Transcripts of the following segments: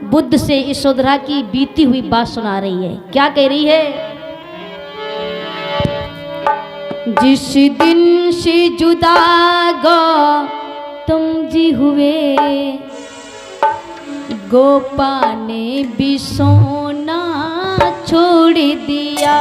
बुद्ध से यशोधरा की बीती हुई बात सुना रही है। क्या कह रही है? जिस दिन से जुदा गौतम जी हुए, गोपा ने भी सोना छोड़ दिया।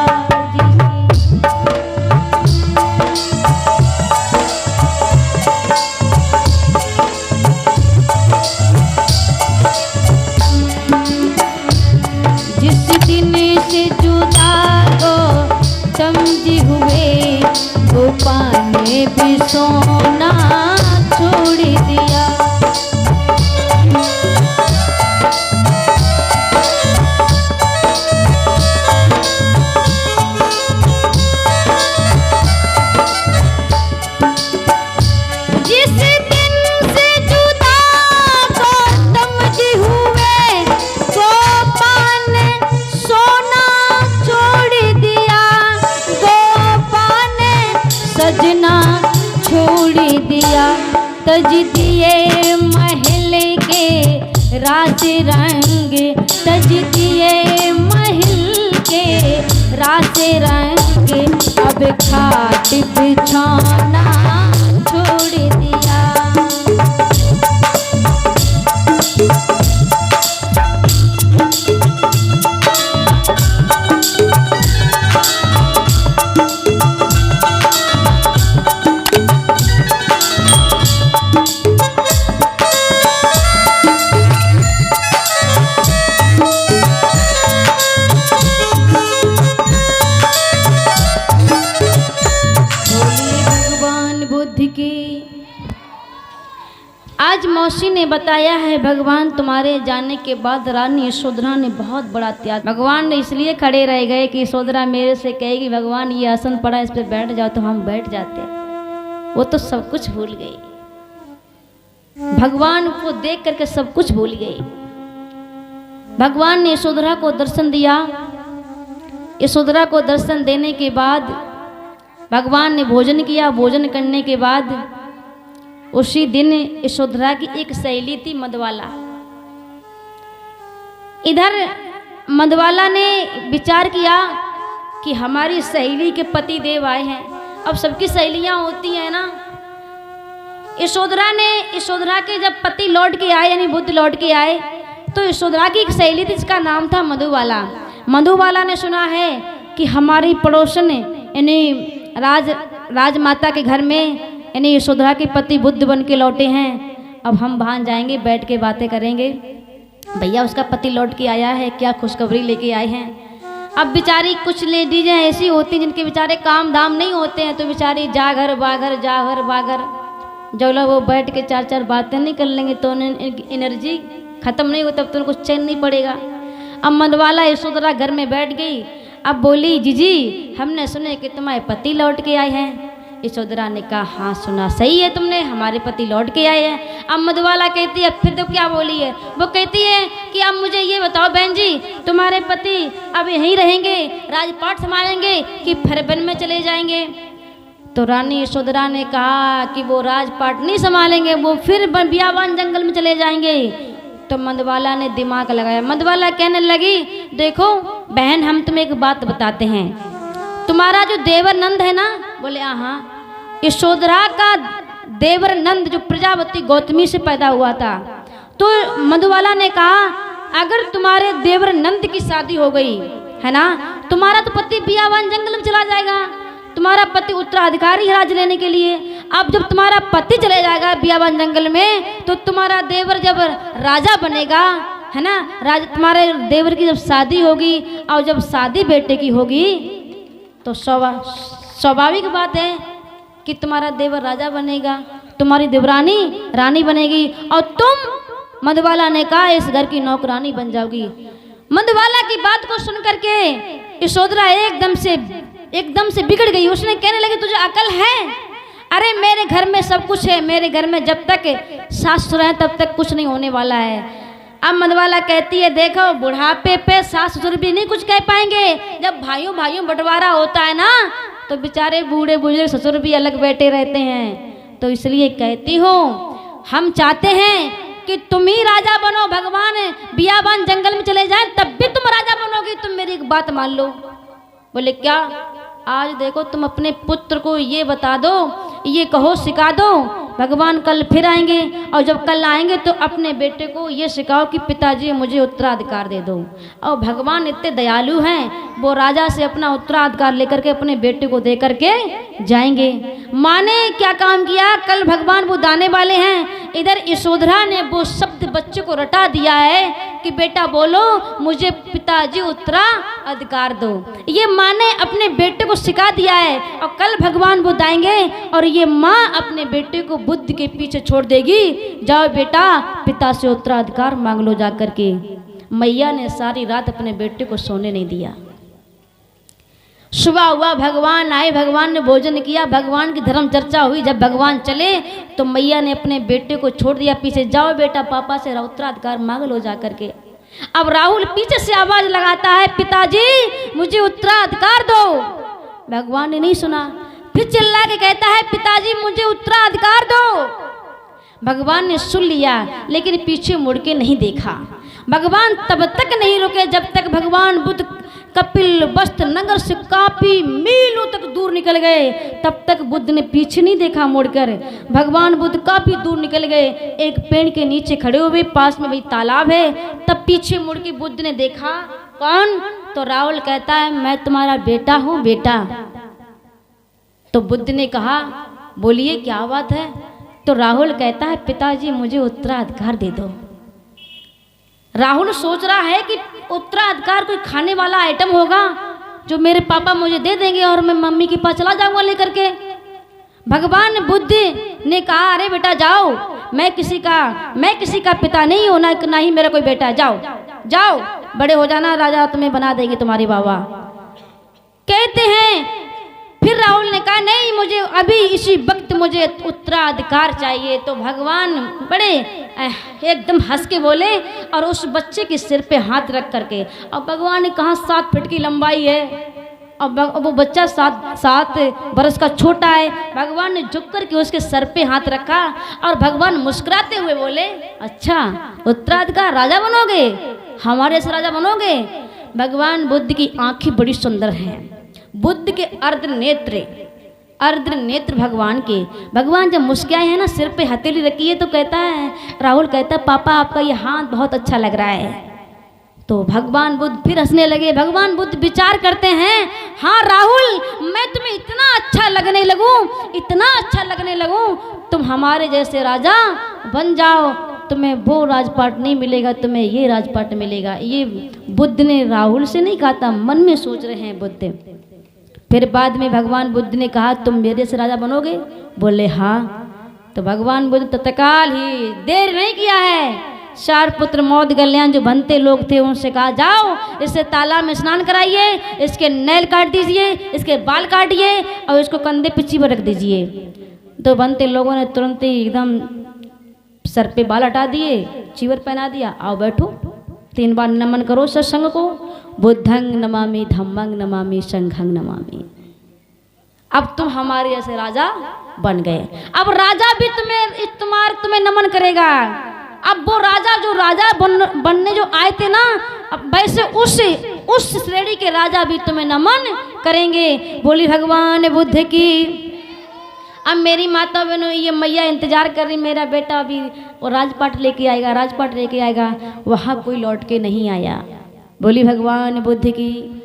जिस दिन से जुदा गौतम जी हुए, गोपा ने भी सोना छोड़ दिया। सजना छोड़ दिया, तज दिए महल के राज रंग, तज दिए महल के राज रंग, अब खाट बिछौना छोड़ दिया। आज मौसी ने बताया है, भगवान तुम्हारे जाने के बाद रानी यशोधरा ने बहुत बड़ा त्याग। भगवान ने इसलिए खड़े रह गए कि यशोधरा मेरे से कहेगी भगवान ये आसन पड़ा इस पे बैठ जाओ, तो हम बैठ जाते। वो तो सब कुछ भूल गई, भगवान को देख करके सब कुछ भूल गई। भगवान ने यशोधरा को दर्शन दिया। यशोधरा को दर्शन देने के बाद भगवान ने भोजन किया। भोजन करने के बाद उसी दिन यशोधरा की एक सहेली थी मधवाला। इधर मधवाला ने विचार किया कि हमारी सहेली के पति देव आए हैं। अब सबकी सहेलियां होती हैं ना। यशोधरा के जब पति लौट के आए यानी बुद्ध लौट के आए, तो यशोधरा की एक सहेली थी जिसका नाम था मधुबाला। मधुबाला ने सुना है कि हमारी पड़ोसन यानी राजमाता के घर में यानी यशोधरा के पति बुद्ध बन के लौटे हैं। अब हम वहाँ जाएंगे, बैठ के बातें करेंगे, भैया उसका पति लौट के आया है, क्या खुशखबरी लेके आए हैं। अब बेचारी कुछ लेडीज ऐसी होती जिनके बेचारे काम धाम नहीं होते हैं, तो बेचारी जा घर बागर जो लोग वो बैठ के चार चार बातें नहीं कर लेंगे तो एनर्जी खत्म नहीं हो, तब तो उनको चैन नहीं पड़ेगा। अब मधवाला यशोधरा घर में बैठ गई। अब बोली जीजी हमने सुने कि तुम्हारे पति लौट के आए हैं। यशोधरा ने कहा हाँ सुना, सही है तुमने, हमारे पति लौट के आए हैं। अब मधुबाला कहती है फिर तो क्या बोली है? वो कहती है कि अब मुझे ये बताओ बहन जी, तुम्हारे पति अब यहीं रहेंगे, राजपाट संभालेंगे कि फिर वन में चले जाएंगे? तो रानी यशोधरा ने कहा कि वो राजपाट नहीं संभालेंगे, वो फिर बियाबान जंगल में चले जाएंगे। तो मधुबाला ने दिमाग लगाया। मधुबाला कहने लगी देखो बहन हम तुम्हें एक बात बताते हैं, तुम्हारा जो देवर नंद है ना, बोले हाँ, यशोधरा का देवर नंद जो प्रजापति गौतमी से पैदा हुआ था। तो मधुबाला ने कहा अगर तुम्हारे देवर नंद की शादी हो गई है ना, तुम्हारा तो पति बियाबान जंगल में चला जाएगा, तुम्हारा पति उत्तराधिकारी है राज लेने के लिए। अब जब तुम्हारा पति चले जाएगा बियाबान जंगल में, तो तुम्हारा देवर जब राजा बनेगा है ना, तुम्हारे देवर की जब शादी होगी और जब शादी बेटे की होगी तो स्वाभाविक बात है कि तुम्हारा देवर राजा बनेगा, तुम्हारी देवरानी रानी बनेगी और तुम मधुबाला ने कहा इस घर की नौकरानी बन जाओगी। मधुबाला की बात को सुन करके यशोधरा एकदम से बिगड़ गई। उसने कहने लगी तुझे अकल है? अरे मेरे घर में सब कुछ है, मेरे घर में जब तक सास ससुर है तब तक कुछ नहीं होने वाला है। अब मधुबाला कहती है देखो बुढ़ापे पे सास ससुर भी नहीं कुछ कह पाएंगे, जब भाइयों बंटवारा होता है ना तो बेचारे बूढ़े बुजुर्ग ससुर भी अलग बैठे रहते हैं। तो इसलिए कहती हूँ हम चाहते हैं कि तुम ही राजा बनो, भगवान बियाबान जंगल में चले जाएं तब भी तुम राजा बनोगे, तुम मेरी एक बात मान लो। बोले क्या? आज देखो तुम अपने पुत्र को ये बता दो, ये कहो, सिखा दो, भगवान कल फिर आएंगे और जब कल आएंगे तो अपने बेटे को ये सिखाओ कि पिताजी मुझे उत्तराधिकार दे दो। और भगवान इतने दयालु हैं, वो राजा से अपना उत्तराधिकार लेकर के अपने बेटे को दे करके जाएंगे। माँ ने क्या काम किया? कल भगवान वो दाने वाले हैं, इधर यशोधरा ने वो शब्द बच्चे को रटा दिया है कि बेटा बोलो मुझे पिताजी उत्तराधिकार दो। ये माँ ने अपने बेटे को सिखा दिया है और कल भगवान बुद्ध आएंगे और ये माँ अपने बेटे को बुद्ध के पीछे छोड़ देगी, जाओ बेटा पिता से उत्तराधिकार मांग लो जा करके। मैया ने सारी रात अपने बेटे को सोने नहीं दिया। सुबह हुआ, भगवान आए, भगवान ने भोजन किया, भगवान की धर्म चर्चा हुई। जब भगवान चले तो मैया ने अपने बेटे को छोड़ दिया पीछे, जाओ बेटा पापा से उत्तराधिकार मांग लो जा करके। अब राहुल पीछे से आवाज लगाता है, पिताजी मुझे उत्तराधिकार दो। भगवान ने नहीं सुना, फिर चिल्ला के कहता है, पिताजी मुझे उत्तराधिकार दो। भगवान ने सुन लिया लेकिन पीछे मुड़ के नहीं देखा। भगवान तब तक नहीं रुके जब तक भगवान बुद्ध कपिल वस्त्र नगर से काफी मीलों तक दूर निकल गए, तब तक बुद्ध ने पीछे नहीं देखा मुड़कर। भगवान बुद्ध काफी दूर निकल गए, एक पेड़ के नीचे खड़े हुए, पास में वही तालाब है। तब पीछे मुड़ के बुद्ध ने देखा, कौन? तो राहुल कहता है, मैं तुम्हारा बेटा हूँ बेटा। तो बुद्ध ने कहा, बोलिए क्या बात है? तो राहुल कहता है, पिताजी मुझे उत्तराधिकार दे दो। राहुल सोच रहा है कि उत्तराधिकार कोई खाने वाला आइटम होगा जो मेरे पापा मुझे दे देंगे और मैं मम्मी के पास चला जाऊंगा लेकर के। भगवान बुद्ध ने कहा, अरे बेटा जाओ, मैं किसी का पिता नहीं हूं, ना ही मेरा कोई बेटा, जाओ जाओ, बड़े हो जाना, राजा तुम्हें बना देंगे तुम्हारे बाबा। कहते हैं फिर राहुल ने कहा, नहीं मुझे अभी इसी वक्त मुझे उत्तराधिकार चाहिए। तो भगवान बड़े एकदम हंस के बोले और उस बच्चे के सिर पे हाथ रख करके, और भगवान ने कहा 7 फीट की लंबाई है और वो बच्चा 7 बरस का छोटा है। भगवान ने झुक करके उसके सर पे हाथ रखा और भगवान मुस्कुराते हुए बोले, अच्छा उत्तराधिकार राजा बनोगे, हमारे से राजा बनोगे। भगवान बुद्ध की आंखें बड़ी सुंदर हैं, बुद्ध के अर्ध नेत्र भगवान के। भगवान जब मुस्कुराए हैं ना, सिर पे हथेली रखी है, तो कहता है, राहुल कहता है, पापा आपका ये हाथ बहुत अच्छा लग रहा है। तो भगवान बुद्ध फिर हंसने लगे। भगवान बुद्ध विचार करते हैं, हाँ राहुल मैं तुम्हें इतना अच्छा लगने लगूं, तुम हमारे जैसे राजा बन जाओ, तुम्हें वो राजपाट नहीं मिलेगा, तुम्हें ये राजपाट मिलेगा। ये बुद्ध ने राहुल से नहीं कहा था, मन में सोच रहे हैं बुद्ध। फिर बाद में भगवान बुद्ध ने कहा, तुम मेरे से राजा बनोगे? बोले हाँ। तो भगवान बुद्ध तत्काल ही देर नहीं किया है, 4 पुत्र मौद गल्याण जो बनते लोग थे उनसे कहा, जाओ इससे तालाब में स्नान कराइए, इसके नैल काट दीजिए, इसके बाल काटिए और इसको कंधे पे चीवर रख दीजिए। तो बनते लोगों ने तुरंत ही एकदम सर पे बाल हटा दिए, चीवर पहना दिया, आओ बैठो 3 बार नमन करो सत्संग को, बुद्धंग नमामि, धम्मंग नमामि, संघंग नमामि। अब तुम हमारे जैसे राजा बन गए। अब राजा भी तुम्हें नमन करेगा। अब वो राजा जो राजा बनने जो आए थे ना, अब वैसे उस श्रेणी के राजा भी तुम्हें नमन करेंगे। बोली भगवान बुद्ध की। अब मेरी माता बहनों, ये मैया इंतजार कर रही, मेरा बेटा अभी वो राजपाट लेके आएगा, वहाँ कोई लौट के नहीं आया। बोली भगवान बुद्ध की।